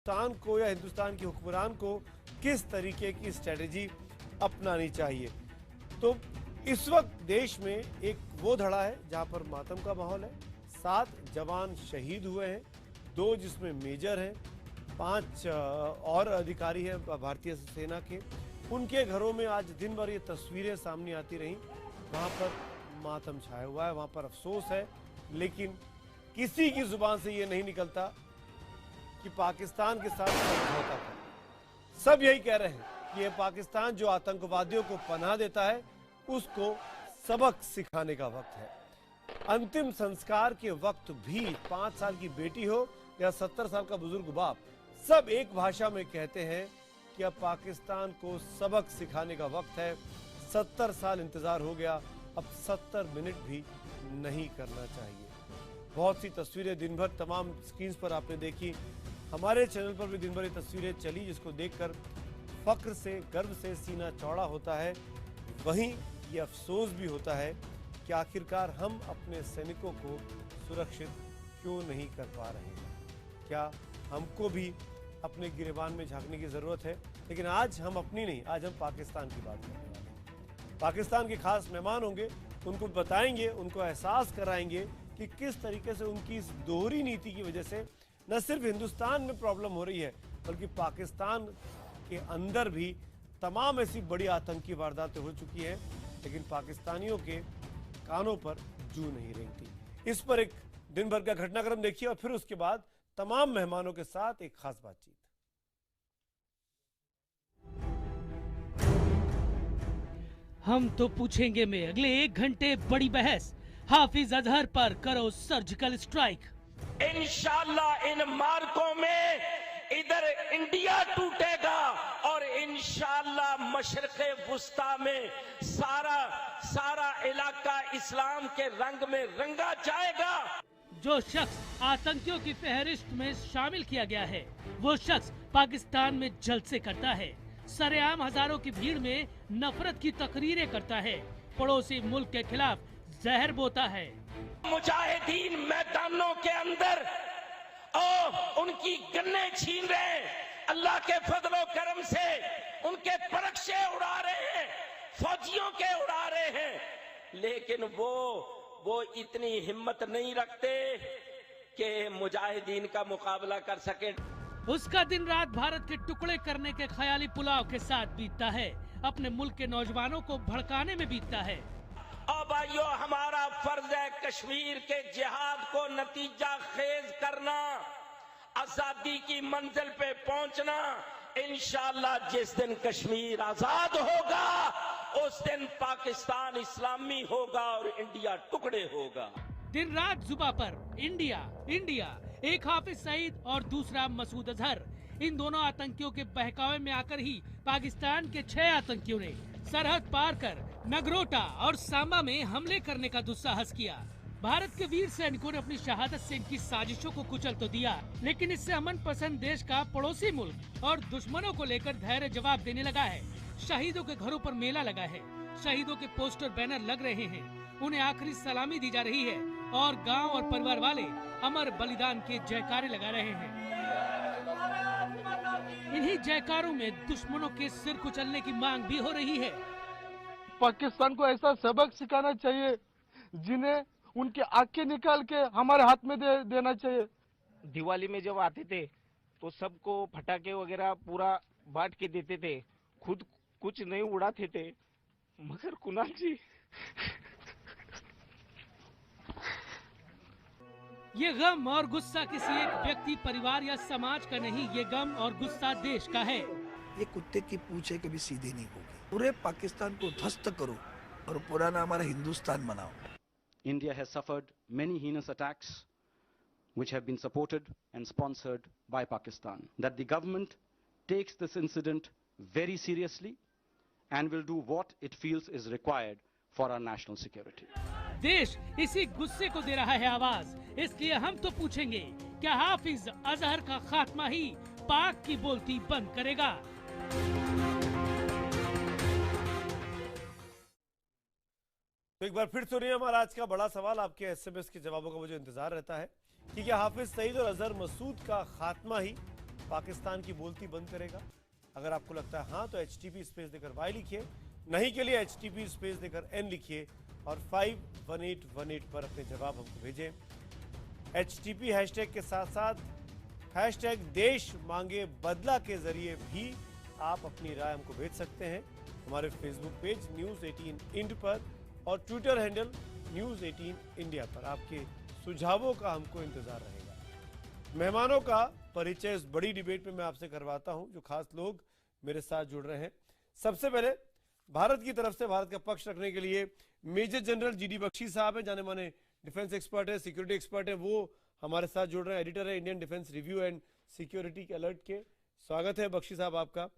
हिंदुस्तान को या हिंदुस्तान के हुक्मरान को किस तरीके की स्ट्रेटेजी अपनानी चाहिए। तो इस वक्त देश में एक वो धड़ा है जहां पर मातम का माहौल है। 7 जवान शहीद हुए हैं, 2 जिसमें मेजर हैं, 5 और अधिकारी हैं भारतीय सेना के। उनके घरों में आज दिन भर ये तस्वीरें सामने आती रहीं। वहां पर मातम छाया हुआ है, वहां पर अफसोस है, लेकिन किसी की जुबान से ये नहीं निकलता कि पाकिस्तान के साथ समझौता था। सब यही कह रहे हैं कि ये पाकिस्तान जो आतंकवादियों को पनाह देता है उसको सबक सिखाने का वक्त है। अंतिम संस्कार के वक्त भी 5 साल की बेटी हो या 70 साल का बुजुर्ग बाप, सब एक भाषा में कहते हैं कि अब पाकिस्तान को सबक सिखाने का वक्त है। 70 साल इंतजार हो गया, अब 70 मिनट भी नहीं करना चाहिए। बहुत सी तस्वीरें दिन भर तमाम स्क्रीन पर आपने देखी, हमारे चैनल पर भी दिन भर ये तस्वीरें चली, जिसको देखकर फख्र से, गर्व से सीना चौड़ा होता है। वहीं ये अफसोस भी होता है कि आखिरकार हम अपने सैनिकों को सुरक्षित क्यों नहीं कर पा रहे हैं। क्या हमको भी अपने गिरेबान में झांकने की जरूरत है। लेकिन आज हम अपनी नहीं, आज हम पाकिस्तान की बात करने वाले हैं। पाकिस्तान के खास मेहमान होंगे, उनको बताएंगे, उनको एहसास कराएंगे कि किस तरीके से उनकी इस दोहरी नीति की वजह से न सिर्फ हिंदुस्तान में प्रॉब्लम हो रही है, बल्कि पाकिस्तान के अंदर भी तमाम ऐसी बड़ी आतंकी वारदातें हो चुकी हैं, लेकिन पाकिस्तानियों के कानों पर जू नहीं रेंगती। इस पर एक दिन भर का घटनाक्रम देखिए और फिर उसके बाद तमाम मेहमानों के साथ एक खास बातचीत। हम तो पूछेंगे में अगले 1 घंटे बड़ी बहस, हाफिज अजहर पर करो सर्जिकल स्ट्राइक। इंशाल्लाह इन मार्कों में इधर इंडिया टूटेगा और इंशाल्लाह मशरक़े वुस्ता में सारा इलाका इस्लाम के रंग में रंगा जाएगा। जो शख्स आतंकियों की फहरिस्त में शामिल किया गया है, वो शख्स पाकिस्तान में जलसे करता है, सरेआम हजारों की भीड़ में नफरत की तकरीरें करता है, पड़ोसी मुल्क के खिलाफ जहर बोता है। मुजाहिदीन मैदानों के अंदर उनकी गन्ने छीन रहे हैं, अल्लाह के फजलो करम से उनके परक्षे उड़ा रहे हैं, फौजियों के उड़ा रहे हैं, लेकिन वो इतनी हिम्मत नहीं रखते कि मुजाहिदीन का मुकाबला कर सके। उसका दिन रात भारत के टुकड़े करने के ख्याली पुलाव के साथ बीतता है, अपने मुल्क के नौजवानों को भड़काने में बीतता है। और भाइयों, हमारा फर्ज है कश्मीर के जिहाद को नतीजा खेज करना, आजादी की मंजिल पे पहुंचना। इंशाअल्लाह जिस दिन कश्मीर आजाद होगा उस दिन पाकिस्तान इस्लामी होगा और इंडिया टुकड़े होगा। दिन रात जुबा पर इंडिया इंडिया, एक हाफिज सईद और दूसरा मसूद अजहर। इन दोनों आतंकियों के बहकावे में आकर ही पाकिस्तान के 6 आतंकियों ने सरहद पार कर नगरोटा और सांबा में हमले करने का दुस्साहस किया। भारत के वीर सैनिकों ने अपनी शहादत से इनकी साजिशों को कुचल तो दिया, लेकिन इससे अमन पसंद देश का पड़ोसी मुल्क और दुश्मनों को लेकर धैर्य जवाब देने लगा है। शहीदों के घरों पर मेला लगा है, शहीदों के पोस्टर बैनर लग रहे हैं, उन्हें आखिरी सलामी दी जा रही है और गांव और परिवार वाले अमर बलिदान के जयकारे लगा रहे हैं। इन्हीं जयकारों में दुश्मनों के सिर कुचलने की मांग भी हो रही है। पाकिस्तान को ऐसा सबक सिखाना चाहिए जिन्हें उनके आंखें निकाल के हमारे हाथ में देना चाहिए। दिवाली में जब आते थे तो सबको फटाके वगैरह पूरा बांट के देते थे, खुद कुछ नहीं उड़ाते थे। मगर कुणाल जी, ये गम और गुस्सा किसी एक व्यक्ति, परिवार या समाज का नहीं, ये गम और गुस्सा देश का है। ये कुत्ते की पूंछ कभी सीधी नहीं होगी। पूरे पाकिस्तान को ध्वस्त करो और पुराना हमारा हिंदुस्तान बनाओ। India has suffered many heinous attacks which have been supported and sponsored by Pakistan. That the government takes this incident very seriously and will do what it feels is required for our national security. देश इसी गुस्से को दे रहा है आवाज, इसलिए हम तो पूछेंगे, क्या हाफिज अजहर का खात्मा ही पाक की बोलती बंद करेगा? तो एक बार फिर सुनिए हमारा आज का बड़ा सवाल। आपके एसएमएस के जवाबों का मुझे इंतजार रहता है कि क्या हाफिज सईद और अजहर मसूद का खात्मा ही पाकिस्तान की बोलती बंद करेगा? अगर आपको लगता है हाँ तो HTP स्पेस देकर Y लिखिए, नहीं के लिए HTP स्पेस देकर N लिखिए और 51818 पर अपने जवाब हमको भेजें। HTP हैशटैग के साथ साथ हैशटैग देश मांगे बदला के जरिए भी आप अपनी राय हमको भेज सकते हैं हमारे फेसबुक पेज न्यूज़ 18 इंड पर और ट्विटर हैंडल न्यूज़ 18 इंडिया पर। आपके सुझावों का हमको इंतजार रहेगा। मेहमानों का परिचय इस बड़ी डिबेट में मैं आपसे करवाता हूं, जो खास लोग मेरे साथ जुड़ रहे हैं। सबसे पहले भारत की तरफ से भारत का पक्ष रखने के लिए मेजर जनरल GD बख्शी साहब हैं, जाने माने डिफेंस एक्सपर्ट है, सिक्योरिटी एक्सपर्ट है, वो हमारे साथ जुड़ रहे हैं। एडिटर है Indian defence review and security के अलर्ट के। स्वागत है बख्शी साहब आपका।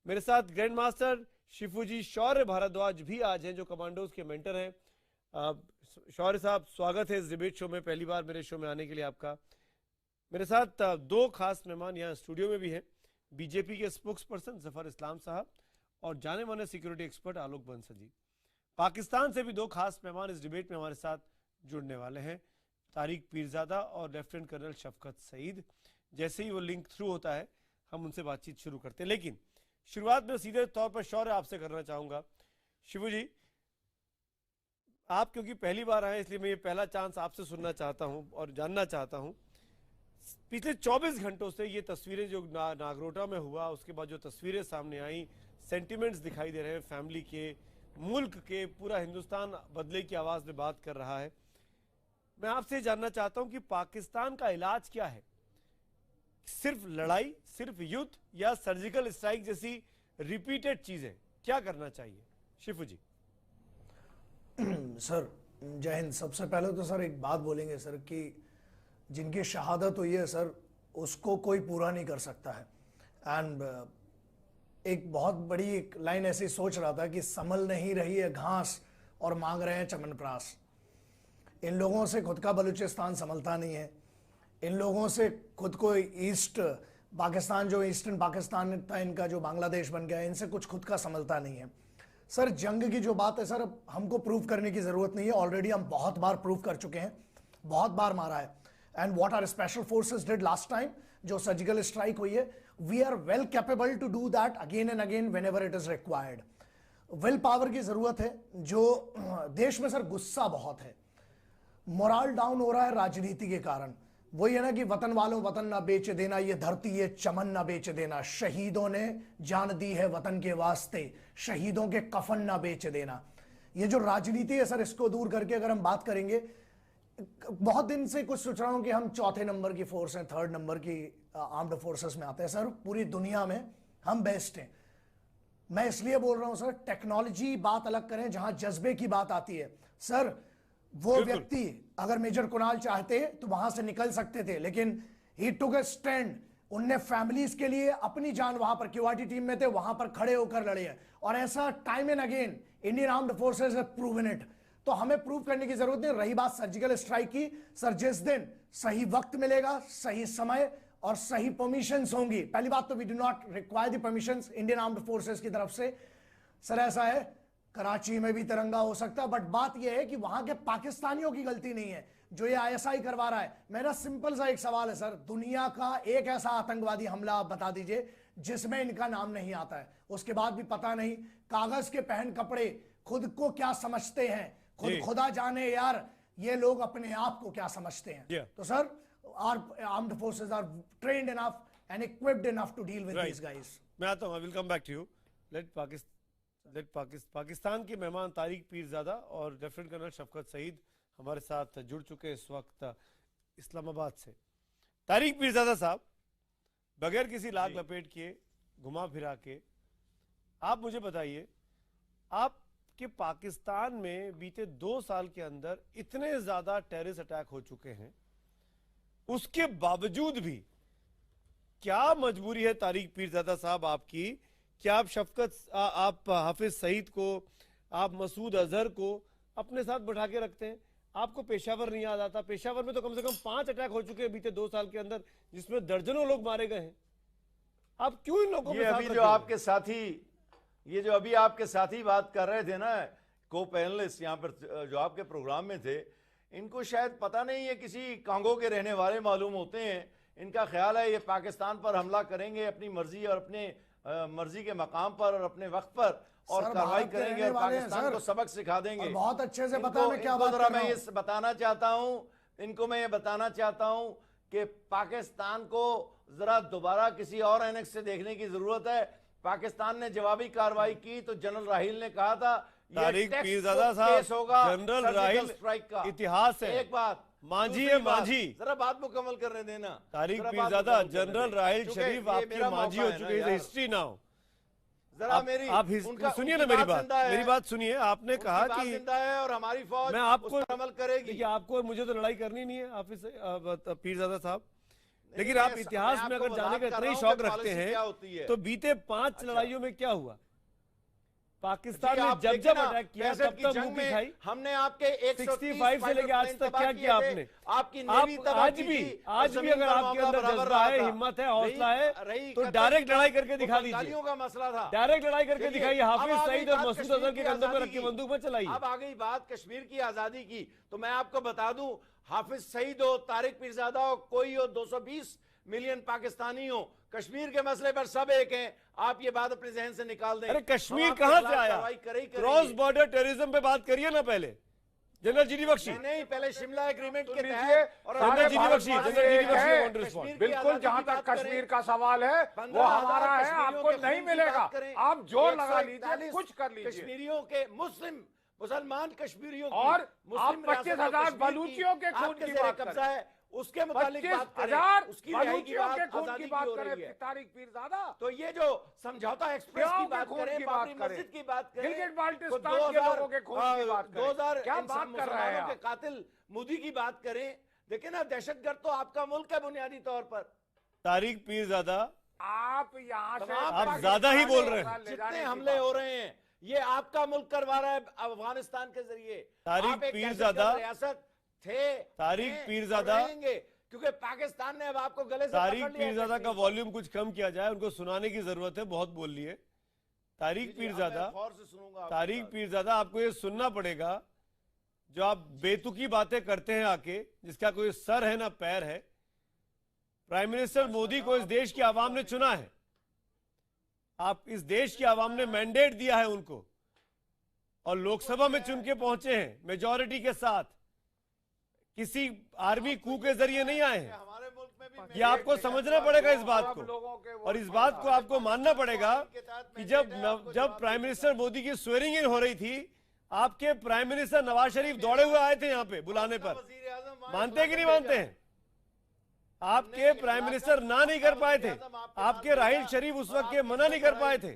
मेरे साथ ग्रैंड मास्टर शिफूजी शौर्य भारद्वाज भी आज हैं, जो कमांडोज के मेंटर हैं। शौर्य साहब, स्वागत है इस डिबेट शो में, पहली बार मेरे शो में आने के लिए आपका। मेरे साथ दो खास मेहमान यहाँ स्टूडियो में भी हैं, बीजेपी के स्पोक्स पर्सन जफर इस्लाम साहब और जाने माने सिक्योरिटी एक्सपर्ट आलोक बंसल जी। पाकिस्तान से भी दो खास मेहमान इस डिबेट में हमारे साथ जुड़ने वाले हैं, तारिक पीरजादा और लेफ्टिनेंट कर्नल शफकत सईद। जैसे ही वो लिंक थ्रू होता है हम उनसे बातचीत शुरू करते हैं, लेकिन शुरुआत में सीधे तौर पर शौर्य आपसे करना चाहूंगा। शिवू जी, आप क्योंकि पहली बार आए इसलिए मैं ये पहला चांस आपसे सुनना चाहता हूं और जानना चाहता हूं, पिछले 24 घंटों से ये तस्वीरें जो नागरोटा में हुआ, उसके बाद जो तस्वीरें सामने आई, सेंटिमेंट्स दिखाई दे रहे हैं फैमिली के, मुल्क के, पूरा हिंदुस्तान बदले की आवाज में बात कर रहा है। मैं आपसे जानना चाहता हूं कि पाकिस्तान का इलाज क्या है? सिर्फ लड़ाई, सिर्फ युद्ध या सर्जिकल स्ट्राइक जैसी रिपीटेड चीजें? क्या करना चाहिए शिफू जी? सर जय हिंद। सबसे पहले तो सर एक बात बोलेंगे सर कि जिनकी शहादत हुई है सर, उसको कोई पूरा नहीं कर सकता है। एंड एक बहुत बड़ी एक लाइन ऐसी सोच रहा था कि संभल नहीं रही है घास और मांग रहे हैं चमनप्रास। इन लोगों से खुद का बलूचिस्तान संभलता नहीं है। इन लोगों से खुद को ईस्ट पाकिस्तान, जो ईस्टर्न पाकिस्तान था इनका, जो बांग्लादेश बन गया, इनसे कुछ खुद का संभलता नहीं है। सर जंग की जो बात है सर, अब हमको प्रूव करने की जरूरत नहीं है, ऑलरेडी हम बहुत बार प्रूव कर चुके हैं, बहुत बार मारा है। And what are special forces did last time, जो सर्जिकल स्ट्राइक हुई है, we are well capable to do that again and again whenever it is required. Will power की जरूरत है। जो देश में सर गुस्सा बहुत है, मोरल डाउन हो रहा है राजनीति के कारण। वही है ना कि वतन वालों वतन ना बेच देना, ये धरती ये चमन ना बेच देना, शहीदों ने जान दी है वतन के वास्ते, शहीदों के कफन ना बेच देना। ये जो राजनीति है सर, इसको दूर करके अगर हम बात करेंगे, बहुत दिन से कुछ सोच रहा हूं कि हम चौथे नंबर की फोर्स हैं, थर्ड नंबर की आर्म्ड फोर्सेस में आते हैं सर, पूरी दुनिया में हम बेस्ट हैं। मैं इसलिए बोल रहा हूं सर, टेक्नोलॉजी बात अलग करें, जहां जज्बे की बात आती है सर, वो व्यक्ति अगर मेजर कुणाल चाहते तो वहां से निकल सकते थे, लेकिन ही टुक अ स्टैंड। उनने फैमिलीज के लिए अपनी जान, वहां पर क्यूआरटी टीम में थे, वहां पर खड़े होकर लड़े हैं। और ऐसा time and again Indian armed forces have proven it. तो हमें प्रूव करने की जरूरत नहीं। रही बात सर्जिकल स्ट्राइक की, सर जिस दिन सही वक्त मिलेगा, सही समय और सही परमिशंस होंगी, पहली बात तो we do not require the permissions Indian armed forces की तरफ से। सर ऐसा है, कराची में भी तिरंगा हो सकता है, बट बात यह है कि वहां के पाकिस्तानियों की गलती नहीं है जो ये ISI करवा रहा है। मेरा सिंपल सा एक सवाल है सर, दुनिया का एक ऐसा आतंकवादी हमला आप बता दीजिए जिसमें इनका नाम नहीं आता है, उसके बाद भी पता नहीं, कागज के पहन कपड़े, खुद को क्या समझते हैं, खुद खुदा जाने यार ये लोग अपने आप को क्या समझते हैं। तो sir our armed forces are trained enough and equipped enough to deal with these guys. मैं आता हूं, I will come back to you. Let Pakistan के मेहमान तारिक पीरजादा और लेफ्टिनेंट कर्नल शफकत सईद हमारे साथ जुड़ चुके इस वक्त इस्लामाबाद से। तारिक पीरजादा साहब, बगैर किसी लाग लपेट के, घुमा फिरा के, आप मुझे बताइए, आप कि पाकिस्तान में बीते 2 साल के अंदर इतने ज्यादा टेररिस्ट अटैक हो चुके हैं, उसके बावजूद भी क्या मजबूरी है तारिक पीरजादा साहब आपकी, क्या आप आप हाफिज सईद को, आप मसूद अजहर को अपने साथ बैठा के रखते हैं? आपको पेशावर नहीं याद आता? पेशावर में तो कम से कम 5 अटैक हो चुके हैं बीते 2 साल के अंदर, जिसमें दर्जनों लोग मारे गए हैं। आप क्यों इन लोगों ये अभी जो आपके साथी, ये जो अभी आपके साथी बात कर रहे थे ना, को पैनलिस्ट यहाँ पर जो आपके प्रोग्राम में थे, इनको शायद पता नहीं है, किसी कांगो के रहने वाले मालूम होते हैं, इनका ख्याल है ये पाकिस्तान पर हमला करेंगे अपनी मर्जी और अपने मर्जी के मकाम पर और अपने वक्त पर और सर, कार्रवाई भारत के करेंगे रहने और वाले हैं, पाकिस्तान सर। को सबक सिखा देंगे। और बहुत अच्छे से पता है मैं क्या इनको बात जरा कर मैं रहा ये हूं। बताना चाहता हूं, इनको मैं ये बताना चाहता हूं कि पाकिस्तान को जरा दोबारा किसी और एनेक्स से देखने की जरूरत है। पाकिस्तान ने जवाबी कार्रवाई की तो जनरल राहील ने कहा था तारिक ये पीरजादा टेक्स्ट केस साहब, होगा जनरल सर्जिकल राहील स्ट्राइक का। इतिहास है। एक बात मांझी दूसरी है बात, मांझी। जरा बात मुकम्मल करने देना। तारिक जरा बात पीरजादा, मुकम्मल करने जनरल दें। राहील क्योंकि शरीफ ये आपकी मेरा मांझी मौका हो है चुके ना हैं, यार। History now. जरा मेरी आप उनकी सुनिए ना मेरी बात, जिंदा है। मेरी बात सुनिए। आपने उनकी कहा बात कि जिंदा है और हमारी फौज मैं आपको उस पर अमल करेगी। देखिए, आपको और मुझे तो लड़ाई करनी नहीं है हाफिज पीरजादा साहब, लेकिन मैं- आप मैं इतिहास में आपको अगर जाने का वजाहत कर इतना रहा ही हूं शौक कि रखते पॉलिसी क्या होती हैं है। तो बीते 5 लड़ाइयों में क्या हुआ? पाकिस्तान जी, ने आप जब देखिए जब ना, अटैक किया 65 तब की तब जंग मुंह में की खाई। हमने आपके 65 से लेके आज तक क्या किया आपने? आपकी आप नेवी तबाह आज की भी थी, आज और भी जमीन अगर पर आपके मामला अंदर बराबर जज्बा है, रहा था। हिम्मत है, रही- हौसला है रही तो कतर डायरेक्ट की लड़ाई बात, करके वो दिखा दीजिए। बंगालियों का मसला था। डायरेक्ट लड़ाई करके चलिए, दिखाइए। अब हाफिज आ गई सईद और बात मसूद कश्मीर अजहर के की कंधों पर आजादी रख के की। बंदूक मत चलाइए। अब आ गई बात कश्मीर की आजादी की, तो मैं आपको बता दूं, हाफिज सईद हो, तारिक पीरजादा हो, कोई हो, 220 मिलियन पाकिस्तानी हो, कश्मीर के मसले पर सब एक हैं। आप ये बात अपने जहन से निकाल दें। अरे कश्मीर हम आपके कहां से खिलाफ आया? कार्रवाई करेंगे। क्रॉस बॉर्डर टेररिज्म पे बात करिए ना पहले, जनरल जीडी बख्शी। नहीं, पहले शिमला एग्रीमेंट के लीजिए, तहत और सारे जनरल जीडी बख्शी, भारतवासी जनरल जीडी एक बख्शी है। Want respond. कश्मीर की बिल्कुल, आजादी जहां की बात तक कश्मीर करें। का सवाल है वो 15,000 हमारा है, कश्मीरियों आपको के नहीं खून की मिलेगा। बात करें। आप जोर लगा 141 लीजिए, कुछ कर लीजिए। कश्मीरियों के मुसलमान कश्मीरियों की, और मुस्लिम आप 25,000 रियासतों बलूचियों के खून आपके की ज़ेरे बात कब्जा करें। है, उसके मुतालिक बात करें। 25,000 उसकी रिहाई की बलूचियों बात के खून आजादी की की बात हो करें। रही है। तारिक पीरजादा, तो ये जो समझौता एक्सप्रेस क्यों की बात के खून करें, की बाबरी बात करें? मस्जिद की बात करें, गिलगिट बाल्टिस्तान तो के लोगों के खून की बात करें। 2000 क्या बात कर रहे हैं मुसलमानों के आप? कातिल मोदी की बात करें। देखिए ना, दहशतगर्द तो आपका मुल्क है बुनियादी तौर पर। तारिक पीरजादा, आप यहाँ से आप ज्यादा ही बोल रहे हैं। जितने हमले हो रहे हैं ये आपका मुल्क करवा रहा है अफगानिस्तान के जरिए। तारिक आप एक पीरजादा, दहशतगर्द रियासत थे, तारिक हैं पीरजादा, और रहेंगे, क्योंकि पाकिस्तान ने अब आपको गले से तारिक पकड़ लिया है पीरजादा का कश्मीर पर। वॉल्यूम कुछ कम किया जाए, उनको सुनाने की जरूरत है, बहुत बोल लिए। तारिक जी, अब पीरजादा, मैं गौर से सुनूंगा आपकी तारिक बात। पीरजादा, आपको ये सुनना पड़ेगा जो आप बेतुकी बातें करते हैं आके, जिसका कोई सर है ना पैर है। प्राइम मिनिस्टर मोदी को इस देश की आवाम ने चुना है, आप इस देश की आवाम ने मैंडेट दिया है उनको, और लोकसभा में चुन के पहुंचे हैं मेजॉरिटी के साथ, किसी आर्मी कू के जरिए नहीं आए हैं। हमारे मुल्क में भी ये आपको समझना पड़ेगा इस बात को, और इस बात को आपको मानना पड़ेगा कि जब प्राइम मिनिस्टर मोदी की स्वेरिंग इन हो रही थी, आपके प्राइम मिनिस्टर नवाज शरीफ दौड़े हुए आए थे यहाँ पे बुलाने पर। मानते हैं कि नहीं मानते हैं? आपके प्राइम मिनिस्टर ना नहीं कर पाए थे, आपके राहील शरीफ उस वक्त के मना नहीं कर पाए थे।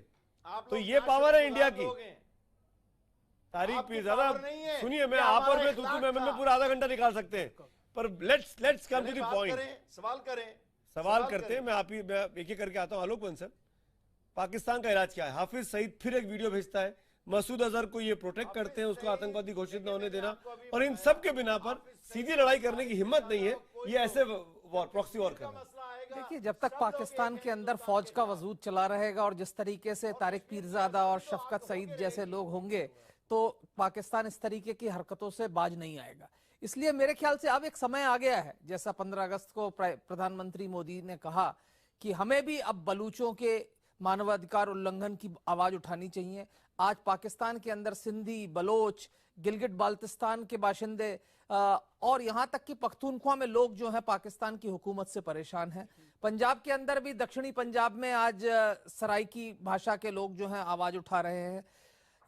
तो ये पावर है इंडिया की। तारिक पीरजादा, सुनिए, मैं आप और मैं तूतू मैं पूरा आधा घंटा निकाल सकते हैं, पर let's come to the point. सवाल करते हैं, मैं एक एक करके आता हूं। आलोक बंसल, पाकिस्तान का इलाज क्या है? हाफिज सईद फिर एक वीडियो भेजता है, मसूद अजहर को ये प्रोटेक्ट करते हैं, उसको आतंकवादी घोषित न होने देना, और इन सब के बिना पर सीधी लड़ाई करने की हिम्मत नहीं है। ये ऐसे प्रॉक्सी वॉर कर रहे हैं। देखिए, जब तक पाकिस्तान के अंदर फौज का वजूद चला रहेगा और जिस तरीके से तारिक पीरजादा और शफकत सईद जैसे लोग होंगे, तो पाकिस्तान इस तरीके की हरकतों से बाज नहीं आएगा। इसलिए मेरे ख्याल से अब एक समय आ गया है, जैसा 15 अगस्त को प्रधानमंत्री मोदी ने कहा कि हमें भी अब बलूचों के मानवाधिकार उल्लंघन की आवाज उठानी चाहिए। आज पाकिस्तान के अंदर सिंधी, बलोच, गिलगिट बाल्टिस्तान के बाशिंदे और यहाँ तक कि पख्तूनख्वा में लोग जो हैं पाकिस्तान की हुकूमत से परेशान हैं। पंजाब के अंदर भी, दक्षिणी पंजाब में आज सराइकी भाषा के लोग जो हैं आवाज उठा रहे हैं।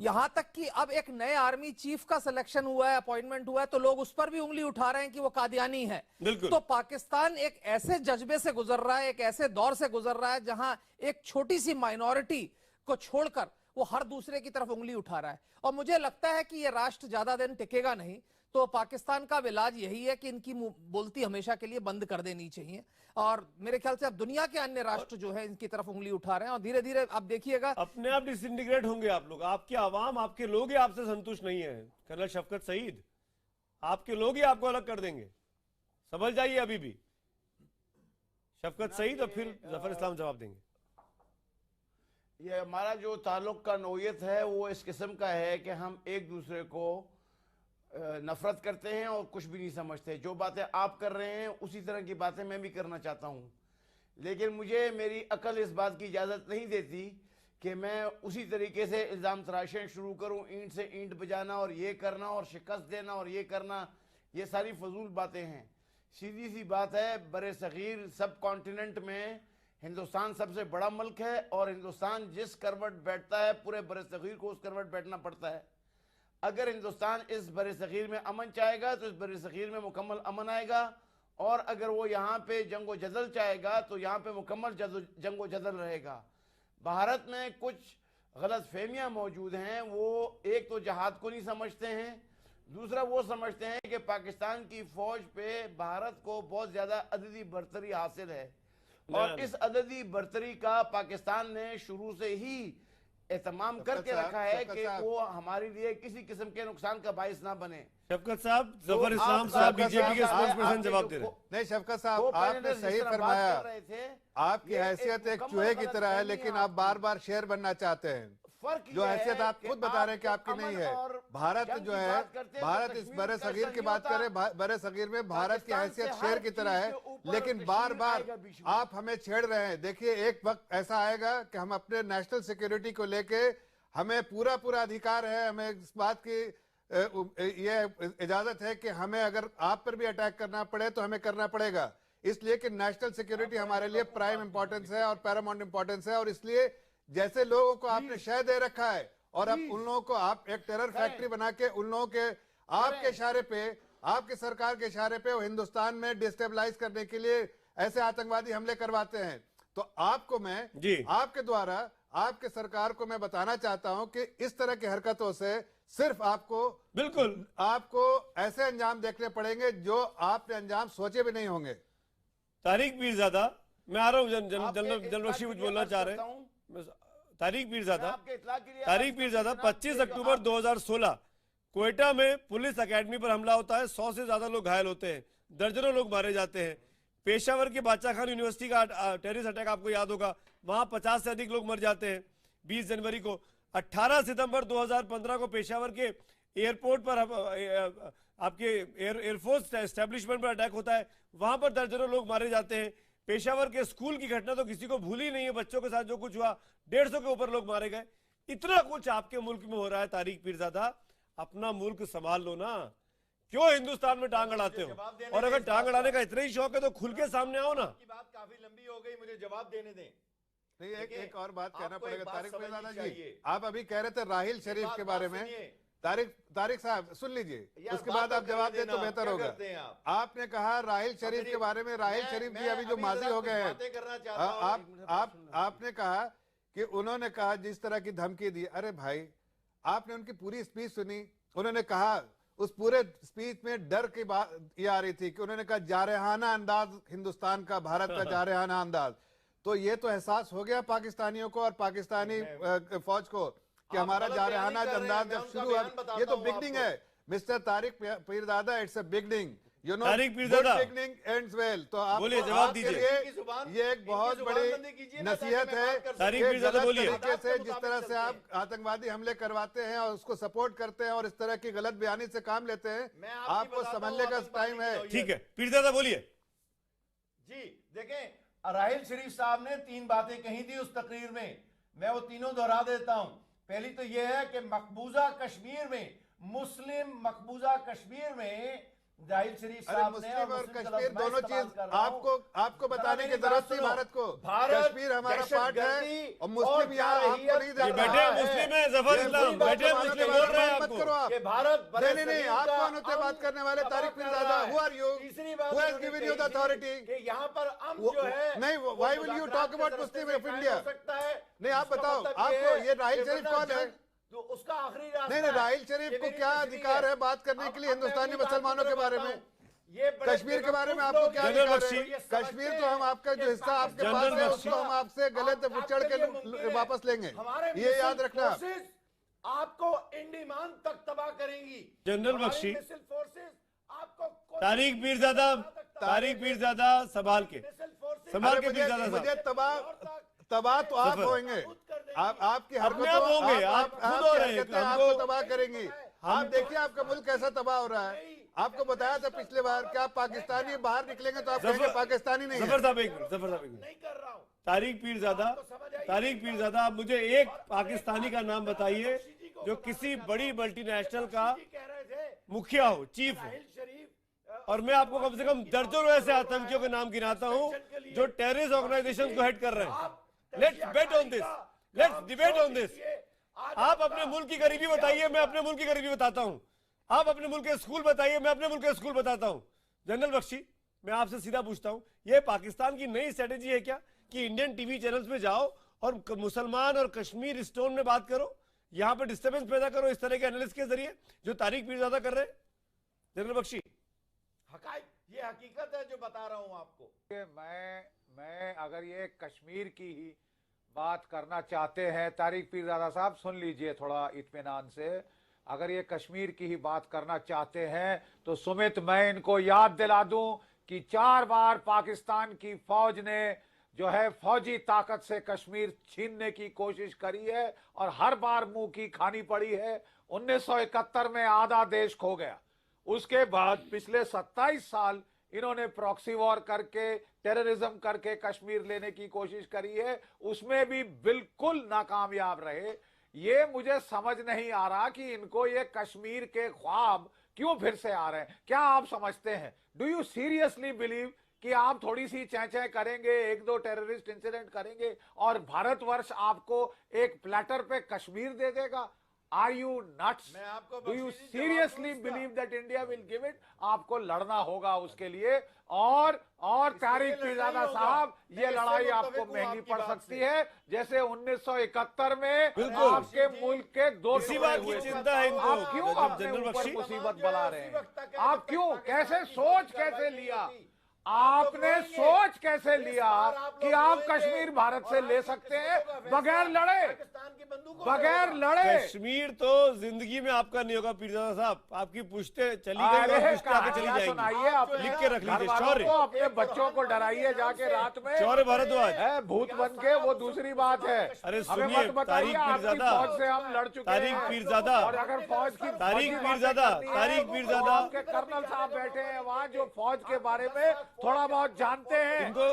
यहाँ तक कि अब एक नए आर्मी चीफ का सिलेक्शन हुआ है, अपॉइंटमेंट हुआ है, तो लोग उस पर भी उंगली उठा रहे हैं कि वो कादियानी है। तो पाकिस्तान एक ऐसे जज्बे से गुजर रहा है, एक ऐसे दौर से गुजर रहा है जहां एक छोटी सी माइनॉरिटी को छोड़कर वो हर दूसरे की तरफ उंगली उठा रहा है। और मुझे लगता है कि ये राष्ट्र ज्यादा दिन टिकेगा नहीं। तो पाकिस्तान का इलाज यही है कि इनकी बोलती हमेशा के लिए बंद कर देनी चाहिए। और मेरे ख्याल से अब दुनिया के अन्य राष्ट्र जो है इनकी तरफ उंगली उठा रहे हैं, और धीरे धीरे आप देखिएगा अपने आप डिसइंटीग्रेट होंगे आप लोग। आपके आवाम, आपके लोग ही आपसे संतुष्ट नहीं है। कर्नल शफकत सईद, आपके लोग ही आपको अलग कर देंगे, समझ जाइए अभी भी। शफकत सईद और फिर जफर इस्लाम जवाब देंगे। ये हमारा जो ताल्लुक का नोयत है वो इस किस्म का है कि हम एक दूसरे को नफरत करते हैं और कुछ भी नहीं समझते। जो बातें आप कर रहे हैं उसी तरह की बातें मैं भी करना चाहता हूं, लेकिन मुझे मेरी अकल इस बात की इजाज़त नहीं देती कि मैं उसी तरीके से इल्ज़ाम तराशें शुरू करूं, ईंट से ईंट बजाना और ये करना और शिकस्त देना और ये करना, ये सारी फजूल बातें हैं। सीधी सी बात है, बरे सगीर सब कॉन्टिनेंट में हिंदुस्तान सबसे बड़ा मुल्क है और हिंदुस्तान जिस करवट बैठता है पूरे बरे सगीर को उस करवट बैठना पड़ता है। अगर हिंदुस्तान इस बरे सगीर में अमन चाहेगा तो इस बरे सगीर में मुकम्मल अमन आएगा, और अगर वो यहाँ पे जंगो जदल चाहेगा तो यहाँ पे मुकम्मल जंगो जदल रहेगा। भारत में कुछ गलत फहमियाँ मौजूद हैं। वो एक तो जहाद को नहीं समझते हैं, दूसरा वो समझते हैं कि पाकिस्तान की फौज पे भारत को बहुत ज़्यादा अददी बरतरी हासिल है, और इस अददी बरतरी का पाकिस्तान ने शुरू से ही एहतमाम करके रखा है कि वो हमारे लिए किसी किस्म के नुकसान का बाइस ना बने। शफकत साहब, जफर इस्लाम साहब बीजेपी के स्पोक्स पर्सन जवाब दे रहे हैं। नहीं शफकत साहब, आपने सही फरमाया, आपकी हैसियत एक चूहे की तरह है, लेकिन आप बार बार शेर बनना चाहते हैं। जो हैसियत आप खुद बता रहे हैं कि आपकी नहीं है। भारत जो है, भारत इस बड़े सगीर की बात करें, बड़े सगीर में भारत की हैसियत शेर की तरह है, लेकिन बार बार आप हमें छेड़ रहे हैं। देखिए, एक वक्त ऐसा आएगा कि हम अपने नेशनल सिक्योरिटी को लेके हमें पूरा अधिकार है, हमें इस बात की ये इजाजत है कि हमें अगर आप पर भी अटैक करना पड़े तो हमें करना पड़ेगा, इसलिए कि नेशनल सिक्योरिटी हमारे लिए प्राइम इंपॉर्टेंस है और पैरामाउंट इंपॉर्टेंस है। और इसलिए जैसे लोगों को आपने शह दे रखा है और अब उन लोगों को आप एक टेरर फैक्ट्री बना के उन लोगों के आपके इशारे पे, आपके सरकार के इशारे पे हिंदुस्तान में डिस्टेबलाइज करने के लिए ऐसे आतंकवादी हमले करवाते हैं, तो आपको मैं आपके द्वारा आपके सरकार को मैं बताना चाहता हूं कि इस तरह की हरकतों से सिर्फ आपको ऐसे अंजाम देखने पड़ेंगे जो आपने अंजाम सोचे भी नहीं होंगे। तारिक पीरजादा, मैं आ रहा हूं, जनरल रशीद कुछ बोलना चाह रहे हैं। तारिक पीरजादा 25 अक्टूबर 2016 क्वेटा में पुलिस एकेडमी पर हमला होता है, 100 से ज्यादा लोग घायल होते हैं, दर्जनों लोग मारे जाते हैं। पेशावर के बादशाह खान यूनिवर्सिटी का टेररिस्ट अटैक आपको याद होगा, वहां 50 से अधिक लोग मर जाते हैं। 20 जनवरी को 18 सितंबर 2015 को पेशावर के एयरपोर्ट पर आपके एयरफोर्स एस्टेब्लिशमेंट पर अटैक होता है, वहां पर दर्जनों लोग मारे जाते हैं। पेशावर के स्कूल की घटना तो किसी को भूल ही नहीं है, बच्चों के साथ जो कुछ हुआ, 150 के ऊपर लोग मारे गए। इतना कुछ आपके मुल्क में हो रहा है। तारिक पीरजादा, अपना मुल्क संभाल लो ना, क्यों हिंदुस्तान में टांग अड़ाते हो? और अगर टांग अड़ाने का इतना ही शौक है तो खुल के सामने आओ ना। बात काफी लंबी हो गई, मुझे जवाब देने दें। नहीं, एक और बात कहना पड़ेगा तारिक पीरजादा जी। आप अभी कह रहे थे राहिल शरीफ के बारे में, तारिक साहब सुन लीजिए, उसके बाद आप जवाब दें तो बेहतर होगा। आपने कहा राहिल शरीफ के बारे में, राहिल शरीफ जी अभी जो माजी हो गए हैं, आपने कहा कि उन्होंने कहा जिस तरह की धमकी दी। अरे भाई, आपने उनकी पूरी स्पीच सुनी, उन्होंने कहा, उस पूरे स्पीच में डर की बात ये आ रही थी कि उन्होंने कहा जारहाना अंदाज हिंदुस्तान का, भारत का जारहाना अंदाज। तो ये तो एहसास हो गया पाकिस्तानियों को और पाकिस्तानी फौज को कि हमारा जारहाना अंदाज जब शुरू हुआ, ये तो बिगनिंग है mister Tariq Pirzada, it's a beginning, you know, Tariq Pirzada, beginning ends well. तो आप बोलिए, जवाब दीजिए। ये एक बहुत बड़ी नसीहत है तारिक पीरजादा, बोलिए। तरीके से जिस तरह से आप आतंकवादी हमले करवाते हैं और उसको सपोर्ट करते हैं और इस तरह की गलत बयानी से काम लेते हैं, आपको समझने का टाइम है। ठीक है, पीरजादा बोलिए। जी देखें, राहिल शरीफ साहब ने 3 बातें कही थी उस तकरीर में, मैं वो तीनों दोहरा देता हूं। पहली तो यह है कि मकबूजा कश्मीर में, मुस्लिम मकबूजा कश्मीर में राहिल शरीफ साहब ने और कश्मीर दोनों चीज आपको बताने की जरूरत थी भारत को। कश्मीर हमारा पार्ट है और मुस्लिम यहाँ आपको नहीं देखा। बैठे मुस्लिम है, जफर इस्लाम बैठे मुस्लिम बोल रहे हैं आपको। भारत नहीं, आप कौन होते बात करने वाले? Tariq Pirzada, who are you? Who has given you the authority? यहाँ पर हम जो है नहीं, why will you talk about Muslim of India? नहीं, आप बताओ, आपको ये राहिल शरीफ कौन है? तो उसका आखिरी नहीं, राहिल शरीफ को क्या अधिकार है बात करने के लिए हिंदुस्तानी मुसलमानों के बारे में? कश्मीर के बारे में आपको क्या अधिकार है? कश्मीर तो हम आपका जो हिस्सा आपके पास है उसको हम आपसे गलत उचड़ के वापस लेंगे, ये याद रखना। आपको इंडीमान तक तबाह करेंगी जनरल बख्शी। आपको तारिक पीरजादा संभाल के पीरजादा, मुझे तबाह तो आप होंगे, आपकी हरकतों आप होंगे, आप खुद हो रहे हैं, आपको तबाह करेंगी। आप देखिए आपका मुल्क कैसा तबाह हो रहा है। आपको बताया था पिछले बार कि आप पाकिस्तानी बाहर निकलेंगे तो आप कहेंगे पाकिस्तानी नहीं है। जफर साहब एक मिनट नहीं कर रहा हूं। तारिक पीरजादा आप मुझे एक पाकिस्तानी का नाम बताइए जो किसी बड़ी मल्टीनेशनल का मुखिया हो, चीफ हो। और मैं आपको कम से कम दर्जनों ऐसे आतंकियों के नाम गिनाता हूं जो टेररिस्ट ऑर्गेनाइजेशन को हेड कर रहे हैं। Let's bet on this, let's debate on this. आप अपने मुल्क की गरीबी बताइए, मैं अपने मुल्क की गरीबी बताता हूं। आप अपने मुल्क के स्कूल बताइए, मैं अपने मुल्क के स्कूल बताता हूं। जनरल बख्शी, मैं आपसे सीधा पूछता हूं, यह पाकिस्तान की नई स्ट्रेटेजी है क्या कि इंडियन टीवी चैनल्स में जाओ और मुसलमान और कश्मीर स्टोन में बात करो, यहां पर डिस्टर्बेंस पैदा करो इस तरह के एनालिस्ट के जरिए जो तारिक पीरजादा कर रहे हैं? जनरल बख्शी, ये हकीकत है जो बता रहा हूं आपको। मैं अगर ये कश्मीर की ही बात करना चाहते हैं, तारिक पीरजादा साहब सुन लीजिए थोड़ा इत्मीनान से, अगर ये कश्मीर की ही बात करना चाहते हैं तो सुमित मैं इनको याद दिला दूं कि 4 बार पाकिस्तान की फौज ने जो है फौजी ताकत से कश्मीर छीनने की कोशिश करी है और हर बार मुंह की खानी पड़ी है। 1971 में आधा देश खो गया, उसके बाद पिछले 27 साल इन्होंने प्रॉक्सी वॉर करके टेररिज्म करके कश्मीर लेने की कोशिश करी है, उसमें भी बिल्कुल नाकामयाब रहे। ये मुझे समझ नहीं आ रहा कि इनको ये कश्मीर के ख्वाब क्यों फिर से आ रहे हैं। क्या आप समझते हैं, डू यू सीरियसली बिलीव कि आप थोड़ी सी चैं करेंगे, 1-2 टेररिस्ट इंसिडेंट करेंगे और भारतवर्ष आपको एक प्लेटर पे कश्मीर दे देगा? Are you nuts? Do you seriously believe that India will give it? आपको लड़ना होगा उसके लिए। और तारिक पीरजादा साहब, ये लड़ाई आपको महंगी पड़ सकती है जैसे 1971 में आपके मुल्क के 2 टुकड़े हुए थे। आप क्यों अपने ऊपर मुसीबत बना रहे हैं? आप क्यों, कैसे सोच कैसे लिया आपने, सोच कैसे लिया कि आप कश्मीर भारत से ले सकते हैं बगैर लड़े? कश्मीर तो जिंदगी में आपका नहीं होगा पीरजादा साहब, आपकी पुश्ते चली गई और पुश्ते आगे चली जाएंगी। सुनाइए, लिख के रख लीजिए। शौर्य, अपने बच्चों को डराइए जाके रात में, शौर्य भारद्वाज है भूत बन के, वो दूसरी बात है। अरे सुनिए, तारिक पीरजादा, फौज से हम लड़ चुके तारिक हैं पीरजादा, और अगर फौज की तारिक पीरजादा, कर्नल साहब बैठे हैं वहाँ जो फौज के बारे में थोड़ा बहुत जानते हैं। इनको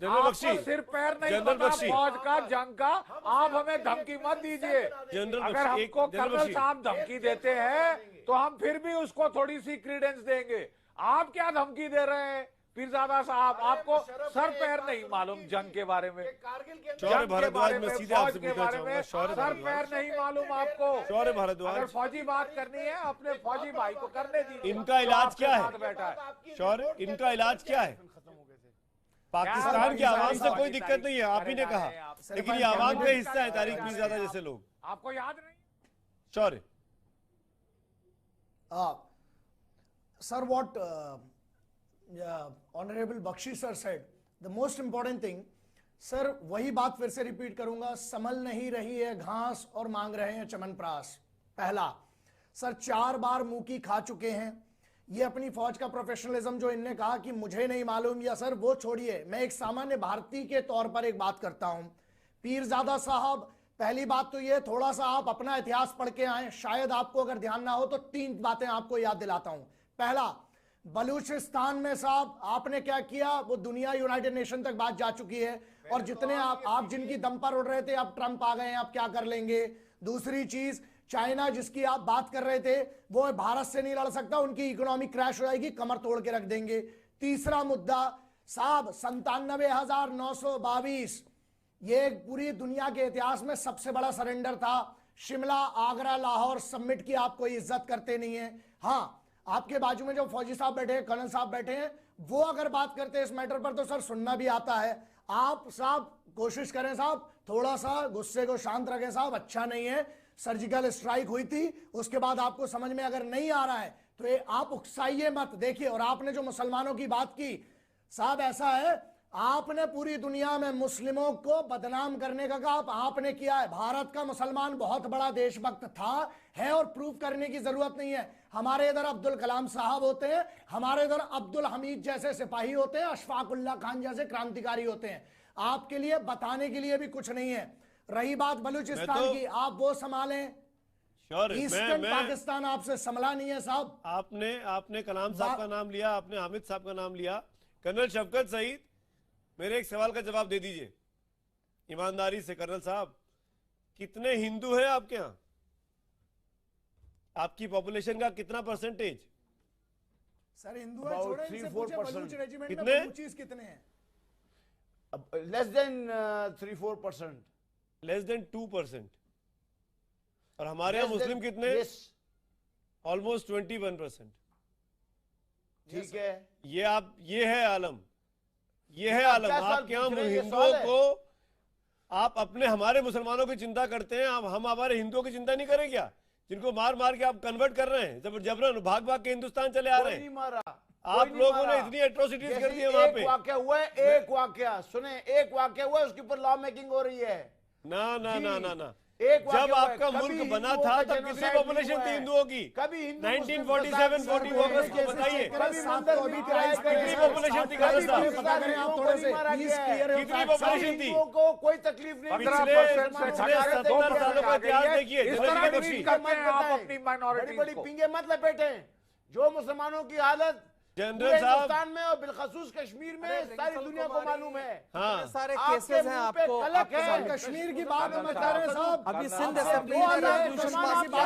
जनरल बख्शी, सिर पैर नहीं जनरल पता बख्शी, फौज का, जंग का, आप हमें धमकी मत दीजिए। अगर हमको कर्नल साहब धमकी देते हैं तो हम फिर भी उसको थोड़ी सी क्रीडेंस देंगे। आप क्या धमकी दे रहे हैं पीरजादा साहब? आपको सर पैर नहीं मालूम जंग के बारे में, शौर्य भारद्वाज में सीधे आपसे पूछना चाहूंगा, सर पैर नहीं मालूम आपको? शौर्य भारद्वाज, अगर फौजी बात करनी है अपने फौजी भाई को करने दीजिए। इनका इलाज क्या है? बैठा है शौर्य, इनका इलाज क्या है? पाकिस्तान की आवाम से कोई दिक्कत नहीं है, आप ही ने कहा, लेकिन ये आवाम का हिस्सा है तारिक पीरजादा जैसे लोग। आपको याद नहीं? शौर्य, sir, what Honorable Bakshi sir said, the most important thing, sir वही बात फिर से रिपीट करूंगा, संभल नहीं रही है घास और मांग रहे हैं चमनप्रास। पहला, सर 4 बार मुंह की खा चुके हैं। ये अपनी फौज का प्रोफेशनलिज्म जो इनने कहा कि मुझे नहीं मालूम, या सर वो छोड़िए, मैं एक सामान्य भारतीय के तौर पर एक बात करता हूं। पीरजादा साहब, पहली बात तो ये, थोड़ा सा आप अपना इतिहास पढ़ के आए, शायद आपको अगर ध्यान ना हो तो 3 बातें आपको याद दिलाता हूं। पहला, बलूचिस्तान में साहब आपने क्या किया, वो दुनिया यूनाइटेड नेशन तक बात जा चुकी है, और जितने आप जिनकी दम पर उड़ रहे थे, अब ट्रंप आ गए हैं, आप क्या कर लेंगे। दूसरी चीज, चाइना जिसकी आप बात कर रहे थे, वो भारत से नहीं लड़ सकता, उनकी इकोनॉमी क्रैश हो जाएगी, कमर तोड़ के रख देंगे। तीसरा मुद्दा साहब, 97,922, ये पूरी दुनिया के इतिहास में सबसे बड़ा सरेंडर था। शिमला, आगरा, लाहौर सबमिट की, आप कोई इज्जत करते नहीं है। हाँ, आपके बाजू में जो फौजी साहब बैठे हैं, कर्नल साहब बैठे हैं, वो अगर बात करते हैं इस मैटर पर तो सर सुनना भी आता है। आप साहब कोशिश करें साहब, थोड़ा सा गुस्से को शांत रखें साहब, अच्छा नहीं है। सर्जिकल स्ट्राइक हुई थी, उसके बाद आपको समझ में अगर नहीं आ रहा है तो ये आप उकसाइए मत। देखिए, और आपने जो मुसलमानों की बात की साहब, ऐसा है आपने पूरी दुनिया में मुस्लिमों को बदनाम करने का काम आपने किया है। भारत का मुसलमान बहुत बड़ा देशभक्त था, है, और प्रूव करने की जरूरत नहीं है। हमारे इधर अब्दुल कलाम साहब होते हैं, हमारे इधर अब्दुल हमीद जैसे सिपाही होते हैं, अशफाकुल्ला खान जैसे क्रांतिकारी होते हैं। आपके लिए बताने के लिए भी कुछ नहीं है। रही बात बलूचिस्तान की, आप वो संभालें। श्योर ईस्टर्न पाकिस्तान आपसे संभला नहीं है साहब। आपने कलाम साहब का नाम लिया, आपने हामिद साहब का नाम लिया। कर्नल शफकत सईद, मेरे एक सवाल का जवाब दे दीजिए ईमानदारी से। कर्नल साहब, कितने हिंदू हैं आपके यहाँ? आपकी पॉपुलेशन का कितना परसेंटेज? सर हिंदू है, छोड़े, इनसे पूछे बलूच रेजिमेंट में कितने? बलूचीज कितने हैं? Less than 3-4%, less than 2%। और हमारे यहाँ मुस्लिम कितने? ऑलमोस्ट 21%। ठीक है, ये है आलम, ये है आलम। आपके यहाँ हिंदुओं को आप अपने हमारे मुसलमानों की चिंता करते हैं, हम हमारे हिंदुओं की चिंता नहीं करें क्या? जिनको मार मार के आप कन्वर्ट कर रहे हैं, जबरन भाग भाग के हिंदुस्तान चले आ रहे हैं। आप लोगों ने इतनी एट्रोसिटीज कर दी है वहां पे। एक वाकया हुआ है, एक वाकया सुने, एक वाकया हुआ है, उसके ऊपर लॉ मेकिंग हो रही है। ना ना ना ना ना, जब आपका मुल्क बना था तब कितनी पॉपुलेशन थी हिंदुओं की? कभी 1947-40 को बताइए कितनी पॉपुलेशन थी? कितनी पॉपुलेशन थी? को कोई तकलीफ नहीं। पिछले 70 सालों का इतिहास देखिए। बड़ी बड़ी पिंगे मत लपेटें। जो मुसलमानों की हालत जनरल साहब हिंदुस्तान में और बिलखसूस कश्मीर में सारी दुनिया को मालूम है। हाँ, सारे केसेस हैं आपको कश्मीर की बात हम कर रहे हैं साहब। अभी सिंध असेंबली में रेजोल्यूशन पास किया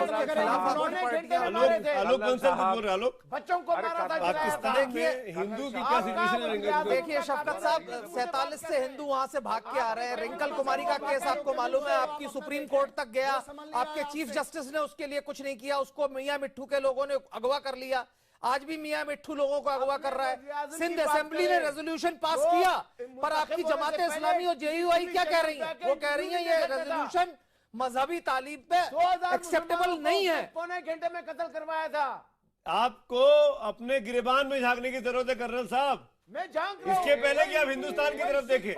आलोक बच्चों को मारा था पाकिस्तान में हिंदू की क्या सिचुएशन है? देखिए शफकत साहब, 47 से हिंदू वहां से भाग के आ रहे हैं। रिंकल कुमारी का केस आपको मालूम है, आपकी सुप्रीम कोर्ट तक गया, आपके चीफ जस्टिस ने उसके लिए कुछ नहीं किया, उसको मियां मिट्ठू के लोगों ने अगवा कर लिया। आज भी मियां मिट्ठू लोगों को अगवा कर रहा है। सिंध असेंबली ने रेजोल्यूशन पास किया, पर आपकी जमात इस्लामी और जेयूआई क्या कह रही है? वो कह रही है ये रेजोल्यूशन मजहबी तालीम पे एक्सेप्टेबल नहीं है। पौने घंटे में कत्ल करवाया था। आपको अपने गिरबान में झांकने की जरूरत है कर्नल साहब। मैं झांक रहा हूं। इसके पहले कि आप हिंदुस्तान की तरफ देखें।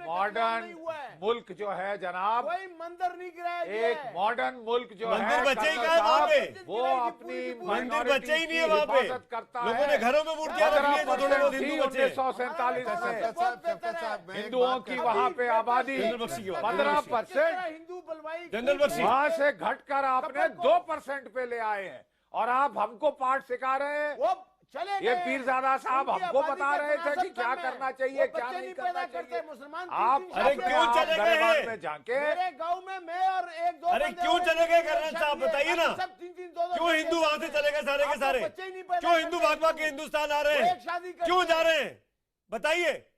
मॉडर्न मुल्क जो है जनाब, कोई मंदिर नहीं गिराया, एक मॉडर्न मुल्क जो है, मंदिर बचे ही कहाँ वहाँ पे? वो अपनी मंदिर बचे ही नहीं है वहाँ पे। लोगों ने घरों में मूर्तियां रख ली है, जो थोड़े बहुत हिंदू बचे। 1947 में हिंदुओं की वहाँ पे आबादी 15%, हिंदू बलवाई जनरल बख्शी वहाँ से घटकर आपने 2% पे ले आए हैं, और आप हमको पाठ सिखा रहे हैं। ये पीरजादा साहब हमको बता रहे थे कि क्या करना चाहिए, क्या नहीं करना चाहिए। मुसलमान आप अरे क्यों चले गए में जाके मेरे गांव में मैं और एक दो अरे क्यों चले गए कर्नल साहब बताइए ना? क्यों हिंदू वहां से चले गए सारे के सारे? क्यों हिंदू भाग भाग के हिंदुस्तान आ रहे हैं? क्यों जा रहे हैं बताइए?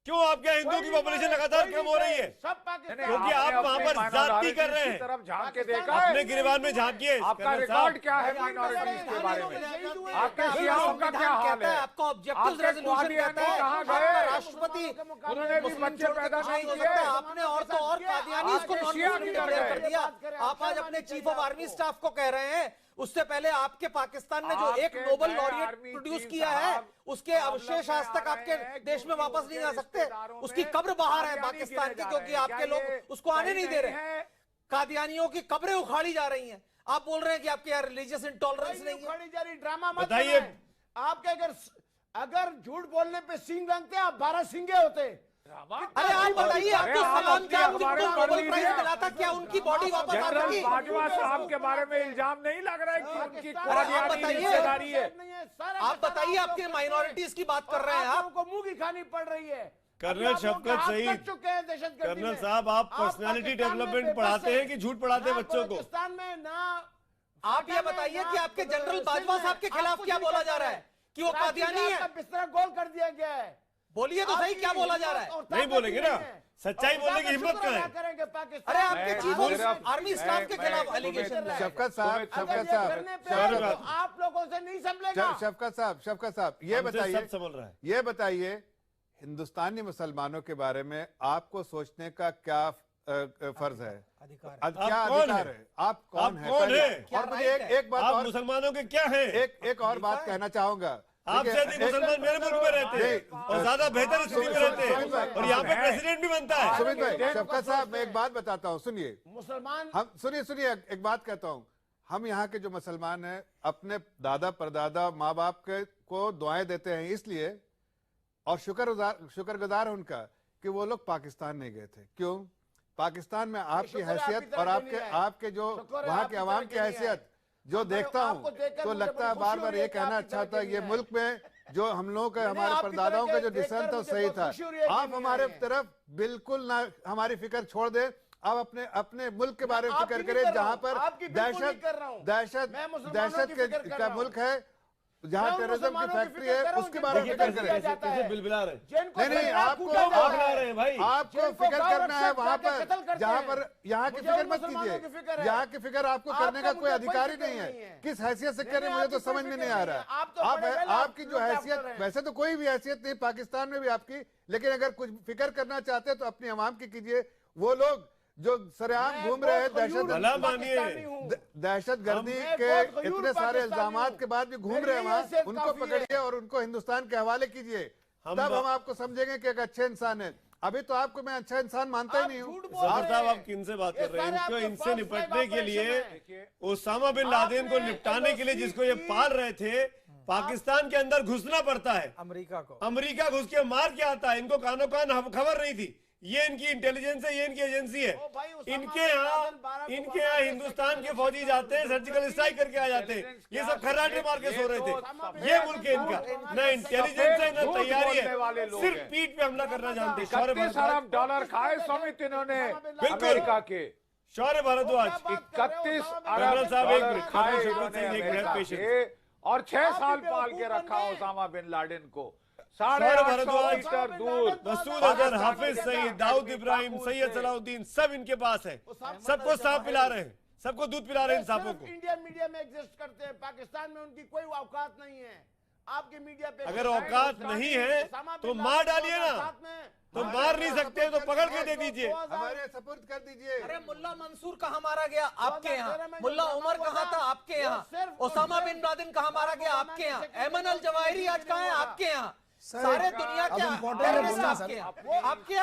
क्यों आपके हिंदू की पॉपुलेशन लगातार कम हो रही है? क्योंकि आप वहां पर जाति कर रहे हैं। तरफ झांक के देखा अपने गिरबान में झांकिए। आपका रिकॉर्ड क्या है माइनॉरिटीज के बारे में? आपके शियाओं का क्या हाल है? आपका ऑब्जेक्टिव रेजोल्यूशन कहता है कहाँ आपका गए? राष्ट्रपति उन्होंने भी बच्चे पैदा नहीं किए। आपने और तो और कादियानी इसको नॉन मुस्लिम डिक्लेयर कर दिया। आप आज अपने चीफ ऑफ आर्मी स्टाफ को कह रहे हैं, उससे पहले आपके पाकिस्तान ने जो एक नोबेल लॉरिएट प्रोड्यूस किया है, उसके अवशेष आज तक आपके देश में वापस नहीं आ सकते। उसकी कब्र बाहर है पाकिस्तान की, क्योंकि आपके लोग उसको आने नहीं दे रहे। कादियानियों की कब्रें उखाड़ी जा रही हैं। आप बोल रहे हैं कि आपके यहाँ रिलीजियस इंटॉलरेंस नहीं है। ड्रामा मत बताइए। आपके अगर झूठ बोलने पे सींग रंगते आप 12 सिंगे होते। अरे आप बताइए, आपको सलाम क्या नोबेल प्राइज मिला था, क्या उनकी बॉडी वापस आ जनरल सकी? बाजवा साहब के बारे में इल्जाम नहीं लग रहा है कि उनकी आप बताइए, हिस्सेदारी है। आप बताइए, आपके माइनॉरिटीज की बात कर रहे हैं आप। को मुंह की खानी पड़ रही है। कर्नल शफकत सईद, कर्नल साहब, आप पर्सनालिटी डेवलपमेंट पढ़ाते हैं कि झूठ पढ़ाते हैं बच्चों को? पाकिस्तान में ना आप ये बताइए कि आपके जनरल बाजवा साहब के खिलाफ क्या बोला जा रहा है कि वो कादियानी है? बिस्तरा गोल कर दिया गया है। बोलिए तो सही, क्या बोला जा रहा है? नहीं बोलेंगे ना, सच्चाई बोलने की हिम्मत कहाँ है? करेंगे पाकिस्तान। अरे आपके चीफ ऑफ आर्मी स्टाफ के खिलाफ एलिगेशन है। शफकत साहब, आप लोगों से नहीं संभलेगा। शफकत साहब, ये बताइए, सब संभल रहा है। ये बताइए, हिंदुस्तानी मुसलमानों के बारे में आपको सोचने का क्या फर्ज है? क्या अधिकार है? आप कौन है? और मुझे एक बात, आप मुसलमानों के क्या है? एक और बात कहना चाहूंगा। आपसे अधिक मुसलमान मेरे मुल्क में रहते हैं और ज्यादा बेहतर स्थिति में रहते हैं, और यहाँ पे प्रेसिडेंट भी बनता है। सुमित भाई, शफकत साहब, मैं एक बात बताता हूँ, सुनिए। मुसलमान, हम सुनिए एक बात कहता हूँ। हम यहाँ के जो मुसलमान हैं, अपने दादा परदादा माँ बाप के को दुआएं देते हैं इसलिए, और शुक्रगुजार हैं उनका कि वो लोग पाकिस्तान नहीं गए थे। क्यों? पाकिस्तान में आपकी हैसियत और आपके जो वहाँ के अवाम की हैसियत जो देखता हूँ तो लगता है बार बार ये कहना अच्छा था, ये मुल्क में जो हम लोगों का हमारे परदादाओं का जो डिसीजन था सही था। आप हमारे तरफ बिल्कुल ना हमारी फिक्र छोड़ दें, आप अपने अपने मुल्क के बारे में फिक्र करें जहां पर दहशत का मुल्क है, जहाँ टेररिज्म की फैक्ट्री है, उसके बारे में फिक्र करें। बिलबिला रहे नहीं, आपको फिक्र करना है वहाँ पर जहाँ पर यहाँ की फिक्र मत कीजिए। यहाँ की फिक्र आपको करने का कोई अधिकार ही नहीं है। किस हैसियत से करें मुझे तो समझ में नहीं आ रहा। आपकी जो हैसियत, वैसे तो कोई भी हैसियत नहीं पाकिस्तान में भी आपकी, लेकिन अगर कुछ फिक्र करना चाहते हैं तो अपनी अवाम की कीजिए। वो लोग जो सरेआम घूम रहे हैं दहशत गर्दी के इतने सारे इल्जामात के बाद भी घूम रहे हैं वहाँ, उनको पकड़िए और उनको हिंदुस्तान के हवाले कीजिए, तब हम आपको समझेंगे कि एक अच्छे इंसान है। अभी तो आपको मैं अच्छा इंसान मानता ही नहीं हूँ। साहब आप किनसे बात कर रहे हैं? इनको इनसे निपटने के लिए, ओसामा बिन लादेन को निपटाने के लिए जिसको ये पाल रहे थे, पाकिस्तान के अंदर घुसना पड़ता है। अमेरिका घुस के मार के आता है। इनको कानो कान खबर नहीं थी। ये इनकी इंटेलिजेंस है, ये इनकी एजेंसी है। इनके यहाँ हिंदुस्तान के फौजी जाते हैं, सर्जिकल स्ट्राइक करके आ जाते हैं। ये सब खर्राटे मार के सो रहे थे। ये मुल्क है इनका, न इंटेलिजेंस है न तैयारी है, सिर्फ पीठ पे हमला करना जानते हैं। $31 अरब खाए समित इन्होंने अमेरिका के। शौर्य भारद्वाज 31 अरब डॉलर खाए और 6 साल पाल के रखा ओसामा बिन लादेन को। 850 मीटर दूर मसूद अजहर, हाफिज सईद, दाऊद इब्राहिम, सैयद सलाउद्दीन सब इनके पास है। सबको सांप पिला रहे हैं, सबको दूध पिला रहे हैं सांपों को। इंडिया मीडिया में एग्जिस्ट करते हैं, पाकिस्तान में उनकी कोई औकात नहीं है। आपकी मीडिया पे अगर औकात नहीं है तो मार डालिए ना, तो मार नहीं सकते तो पकड़ के दे दीजिए, हमारे सपुर्द कर दीजिए। अरे मुल्ला मंसूर कहाँ मारा गया? आपके यहाँ। मुल्ला उमर कहाँ था? आपके यहाँ। ओसामा बिन लादेन कहाँ मारा गया? आपके यहाँ। ऐमन अल जवाहिरी आज कहाँ है? आपके यहाँ। सारे दुनिया के आपकी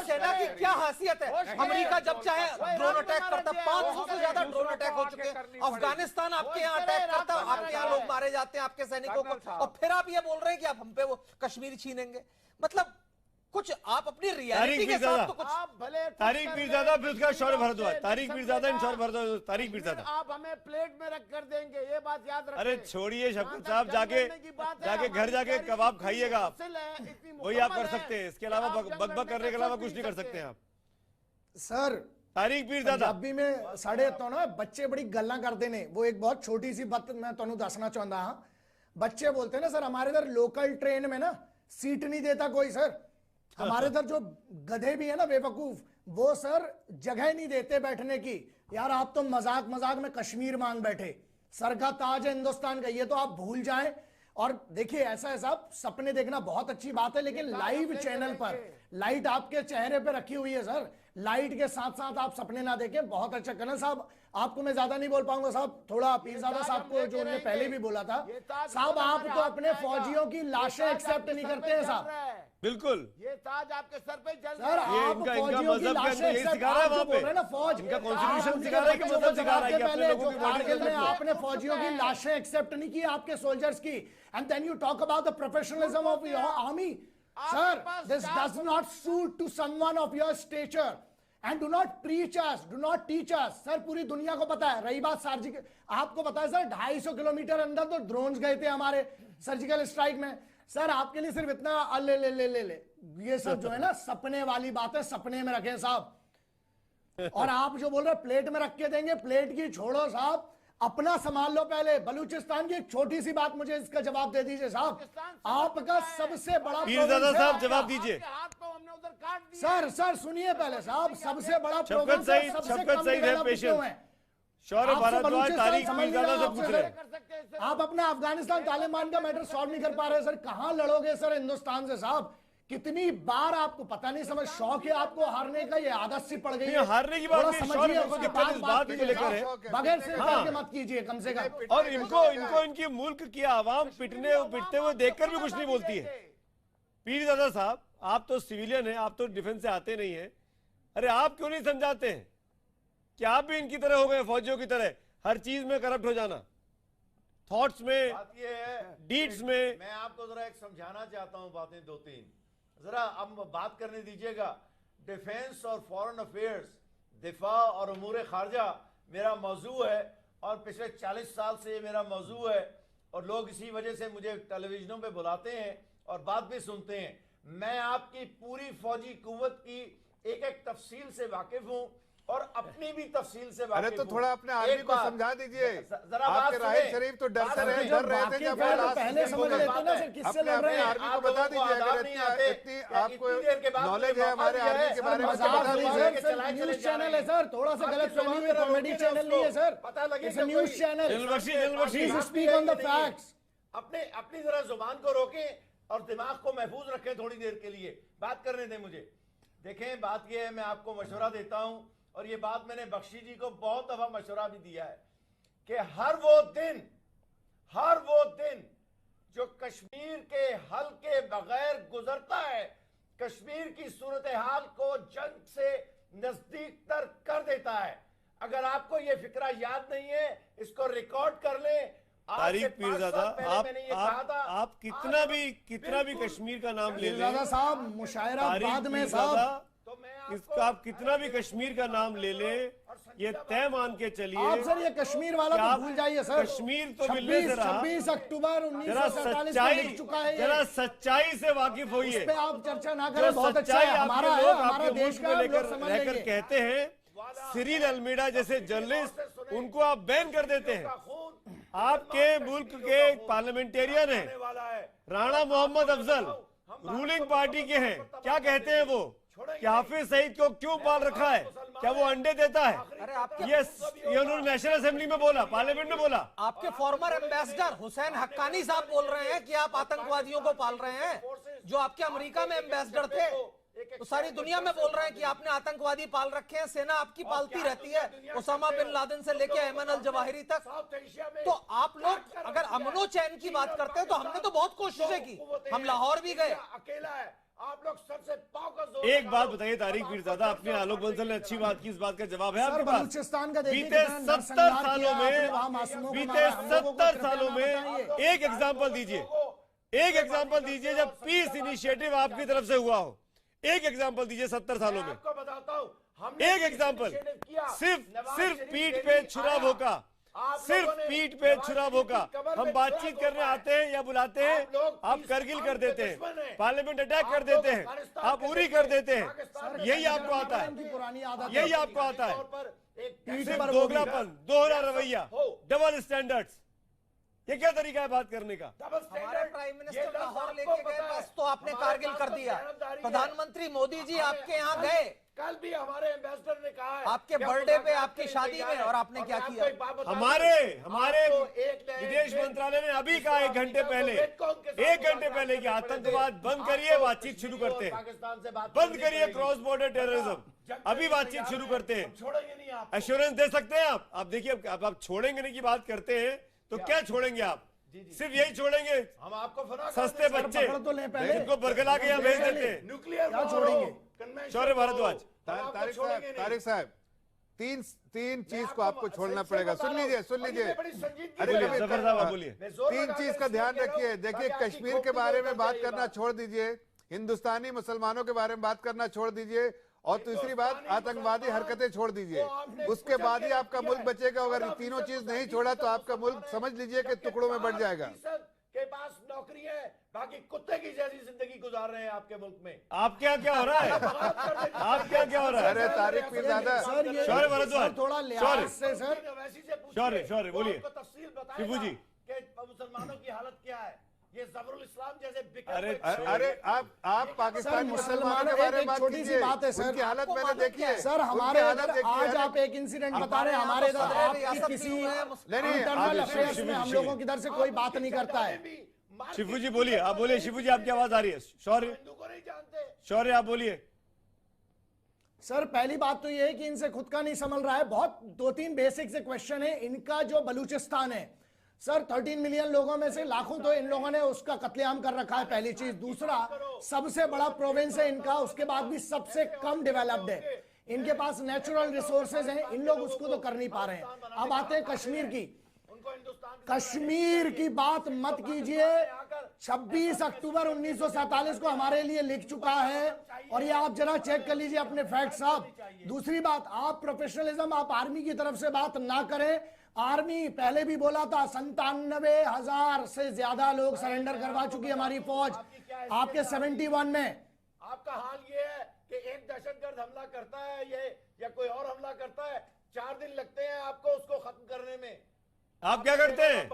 सेना की क्या हैसियत है? अमेरिका जब चाहे ड्रोन अटैक करता, 500 से ज्यादा ड्रोन अटैक हो चुके हैं। अफगानिस्तान आपके यहाँ अटैक करता, आपके यहाँ लोग मारे जाते हैं, आपके सैनिकों को, और फिर आप ये बोल रहे हैं कि आप हम पे वो कश्मीर छीनेंगे। मतलब कुछ आप अपनी रियलिटी के साथ तो कुछ। तारिक पीरजादा फिर उसका शौर्य भारद्वाज, तारिक पीरजादा इन शौर्य भारद्वाज, तारिक पीरजादा। आप हमें प्लेट में रख कर देंगे, ये बात याद रखें। अरे छोड़िए शफकत साहब, जाके घर जाके कबाब खाइएगा आप, वही आप कर सकते हैं। इसके अलावा बकबक करने के अलावा कुछ नहीं कर सकते आप। सर तारिक पीरजादा पंजाबी में साढ़े तो ना बच्चे बड़ी गल्ला करते ने। वो एक बहुत छोटी सी बात मैं तुहानू दसना चाहता हाँ। बच्चे बोलते हैं ना सर, हमारे इधर लोकल ट्रेन में ना सीट नहीं देता कोई सर। हमारे इधर जो गधे भी है ना बेवकूफ, वो सर जगह नहीं देते बैठने की। यार आप तो मजाक मजाक में कश्मीर मांग बैठे। सर का ताज है हिंदुस्तान का, ये तो आप भूल जाएं। और देखिए ऐसा है साहब, सपने देखना बहुत अच्छी बात है, लेकिन लाइव चैनल पर लाइट आपके चेहरे पे रखी हुई है सर। लाइट के साथ साथ आप सपने ना देखें। बहुत अच्छा कर्नल साहब, आपको मैं ज्यादा नहीं बोल पाऊंगा साहब, थोड़ा पीरजादा साहब को जो उन्होंने पहले भी बोला था। साहब आप तो अपने फौजियों की लाशें एक्सेप्ट नहीं करते हैं साहब। बिल्कुल, ये ताज आपके सर पे जल सर, ये इनका मजहब के अंदर यही सिखा रहा है वहाँ पे ना, फौज इनका कॉन्स्टिट्यूशन सिखा रहा है कि मजहब सिखा रहा है कि अपने लोगों की बॉडी में आपने फौजियों की लाशें एक्सेप्ट नहीं की, आपके सोल्जर्स की। And then you talk about the professionalism of your army. Sir, this does not suit to someone of your stature and do not preach us, do not teach us. Sir पूरी दुनिया को पता है। रही बात surgical, आपको पता है सर 250 किलोमीटर अंदर तो ड्रोन्स गए थे हमारे सर्जिकल स्ट्राइक में। सर आपके लिए सिर्फ इतना ले ले ले ले ले ये सब जो है ना सपने वाली बात है, सपने में रखें साहब। और आप जो बोल रहे हैं प्लेट में रख के देंगे, प्लेट की छोड़ो साहब, अपना संभाल लो पहले। बलूचिस्तान की एक छोटी सी बात मुझे इसका जवाब दे दीजिए साहब। आपका सबसे बड़ा पीरजादा साहब जवाब दीजिए। सर सुनिए पहले साहब, सबसे बड़ा शफकत सईद है पेशेंट। शौर्य भारद्वाज तारिक पीरजादा से पूछ रहे। आप अपना अफगानिस्तान तालिबान का मैटर सॉल्व नहीं कर पा रहे सर। कहां लड़ोगे सर हिंदुस्तान से साहब? कितनी बार आपको पता नहीं समझ, शौक है आपको हारने का, ये आदत सी पड़ गई है। हारने की बात नहीं, शौर्य को दिक्कत इस बात को लेकर है, बगैर से करके मत कीजिए कम से कम। और इनको इनकी मुल्क की आवाम पिटते हुए देखकर भी कुछ नहीं बोलती है। पीरजादा साहब आप तो सिविलियन है, आप तो डिफेंस से आते नहीं है। अरे आप क्यों नहीं समझाते हैं कि आप भी इनकी तरह हो गए, फौजियों की तरह हर चीज में करप्ट हो जाना, थॉट्स में, डीड्स में। मैं आपको जरा एक समझाना चाहता हूं बातें 2-3, जरा अब बात करने दीजिएगा। डिफेंस और फॉरेन अफेयर्स, दिफा और उमूर खारजा मेरा मौजू है और पिछले 40 साल से ये मेरा मौजू है और लोग इसी वजह से मुझे टेलीविजनों पे बुलाते हैं और बात भी सुनते हैं। मैं आपकी पूरी फौजी कुव्वत की एक एक तफसील से वाकिफ हूं और अपनी भी तफसील से वाकिफ अरे तो थोड़ा अपने आर्मी को समझा दीजिए। आपके राहिल शरीफ तो डरते रहे, डर रहे थे जब पहले समझ लेते ना सर किससे लड़ रहे हैं। आर्मी को बता दीजिए, अगर इतनी आपको नॉलेज है हमारे आर्मी के बारे में बता दीजिए। न्यूज चैनल है सर, थोड़ा सा गलत फहमी में कॉमेडी चैनल नहीं है सर, पता लगे it's a news channel. Speak on the facts. अपनी जरा जुबान को रोकें और दिमाग को महफूज रखें थोड़ी देर के लिए, बात करने दें मुझे। देखें बात यह है, मैं आपको मशवरा देता हूं और ये बात मैंने बख्शी जी को बहुत दफा मशवरा भी दिया है कि हर वो दिन जो कश्मीर के हल के बगैर गुजरता है, कश्मीर की सूरत हाल को जंग से नजदीक तर कर देता है। अगर आपको ये फिक्रा याद नहीं है, इसको रिकॉर्ड कर लें। तारिक पीरजादा, आप कितना भी कश्मीर का नाम ले लें साहब, मुशायरा बाद में साहब, आप कितना भी कश्मीर का नाम ले ले, ये तय मान के चलिए आप सर ये कश्मीर वाला तो भूल जाइए सर। कश्मीर तो मिलने से रहा, 26 अक्टूबर 1947 में लिख चुका है। जरा सच्चाई से वाकिफ होइए, उस पे आप चर्चा ना करें। बहुत अच्छा है, हमारा देश का लेकर कहते हैं सिरिल अल्मीडा जैसे जर्नलिस्ट, उनको आप बैन कर देते हैं। आपके मुल्क के पार्लियामेंटेरियन है राणा मोहम्मद अफजल, रूलिंग पार्टी के हैं, क्या कहते हैं वो कि हाफिज सईद को क्यों पाल रखा है, क्या वो अंडे देता है? ये उन्होंने नेशनल असेंबली में बोला, पार्लियामेंट में बोला। आपके फॉर्मर एम्बेसडर हुसैन हक्कानी साहब बोल रहे हैं कि आप आतंकवादियों को पाल रहे हैं, जो आपके अमेरिका में एम्बेसडर थे तो सारी दुनिया में बोल रहे हैं कि आपने आतंकवादी पाल रखे हैं, सेना आपकी पालती रहती है, उसामा बिन लादेन से लेके अयमन अल जवाहिरी तक। तो आप लोग अगर अमनो चैन की बात करते हैं तो हमने तो बहुत कोशिशें की, हम लाहौर भी गए। अकेला है, आप लोग सबसे पाव का जोर। एक बात बताइए तारिक पीरजादा, अपने आलोक बंसल ने अच्छी बात की, इस बात का जवाब है आपके पास? बलूचिस्तान का बीते 70 सालों में एक एग्जाम्पल दीजिए, एक एग्जाम्पल दीजिए जब पीस इनिशिएटिव आपकी तरफ से हुआ हो। एक एग्जाम्पल दीजिए 70 सालों में, एक एग्जाम्पल। सिर्फ पीठ पे छुरा भोका, सिर्फ पीठ पे छुरा भोका। हम बातचीत करने आते हैं या बुलाते हैं, आप करगिल कर देते हैं, पार्लियामेंट अटैक कर देते हैं, आप उरी कर देते हैं। यही आपको आता है, यही आपको आता है। सिर्फ दोगलापन, दोहरा रवैया, डबल स्टैंडर्ड्स, ये क्या तरीका है बात करने का? हमारे प्राइम मिनिस्टर लाहौर लेके गए, बस तो आपने कारगिल कर दिया। प्रधानमंत्री मोदी जी आपके यहाँ गए, कल भी हमारे एम्बेसडर ने कहा है आपके बर्थडे पे, आपकी शादी में, और आपने क्या किया? हमारे विदेश मंत्रालय ने अभी कहा 1 घंटे पहले कि आतंकवाद बंद करिए, बातचीत शुरू करते हैं, बंद करिए क्रॉस बॉर्डर टेररिज्म, अभी बातचीत शुरू करते हैं। एश्योरेंस दे सकते हैं आप देखिए, अब आप छोड़ेंगे नहीं की बात करते हैं तो क्या छोड़ेंगे आप? सिर्फ यही छोड़ेंगे, हम आपको सस्ते बच्चे जिनको बरगला के यहाँ भेज देते हैं, न्यूक्लियर छोड़ेंगे। शौर्य भारद्वाज, तारिक साहब, तीन चीज को आपको छोड़ना पड़ेगा। सुन लीजिए बोलिए, तीन चीज का ध्यान रखिए। देखिए, कश्मीर के बारे में बात करना छोड़ दीजिए, हिंदुस्तानी मुसलमानों के बारे में बात करना छोड़ दीजिए, और तीसरी बात आतंकवादी हरकतें छोड़ दीजिए। उसके बाद ही आपका मुल्क बचेगा। अगर ये तीनों चीज नहीं छोड़ा तो आपका मुल्क समझ लीजिए कि टुकड़ों में बढ़ जाएगा। के पास नौकरी है, बाकी कुत्ते की जैसी जिंदगी गुजार रहे हैं आपके मुल्क में। आप क्या हो रहा है? आप क्या हो रहा है? अरे तारिक पीरजादा, शौर्य भारद्वाज, थोड़ा लिहाज से सर, शौर्य बोलिए, शिबू जी, मुसलमानों की हालत क्या है? ये जबरुल इस्लाम जैसे अरे आप पाकिस्तान मुसलमानों के बारे में बात कीजिए, बात है सर, उनकी हालत मैंने देखी है सर। हमारे इधर आज आप एक इंसिडेंट बता रहे हैं, हमारे इधर आपकी किसी इंटरनल अफेयर्स में हम लोगों की इधर से कोई बात नहीं करता है। शिबू जी बोलिए, आप बोलिए, शिबू जी आपकी आवाज आ रही है। शौर्य आप बोलिए। सर पहली बात तो ये है कि इनसे खुद का नहीं संभल रहा है। बहुत 2-3 बेसिक से क्वेश्चन है। इनका जो बलूचिस्तान है सर, 13 मिलियन लोगों में से लाखों तो इन लोगों ने उसका कत्लेआम कर रखा है, पहली चीज। दूसरा, सबसे बड़ा प्रोविंस है इनका, उसके बाद भी सबसे कम डेवलप्ड है। इनके पास नेचुरल रिसोर्सेज हैं, इन लोग उसको तो कर नहीं पा रहे हैं। अब आते हैं कश्मीर की। कश्मीर की बात मत कीजिए, 26 अक्टूबर 1947 को हमारे लिए लिख चुका है, और ये आप जरा चेक कर लीजिए अपने फैक्ट साहब। दूसरी बात, आप प्रोफेशनलिज्म, आप आर्मी की तरफ से बात ना करें। आर्मी पहले भी बोला था 97,000 से ज्यादा लोग सरेंडर करवा चुकी है हमारी फौज आपके 71 में। आपका हाल ये है कि एक दहशतगर्द हमला करता है ये या कोई और हमला करता है, 4 दिन लगते हैं आपको उसको खत्म करने में। आप क्या करते हैं?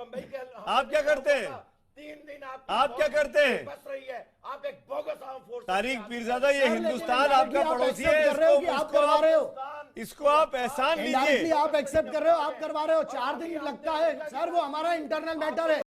आप क्या करते हैं? 3 दिन आप क्या करते हैं? बस रही है, आप एक bogus arm force. Tariq Pirzada, ये हिंदुस्तान आपका पड़ोसी है, इसको आप एहसान लीजिए। आप एक्सेप्ट कर रहे हो, आप करवा रहे हो। 4 दिन लगता है सर, वो हमारा इंटरनल मैटर है।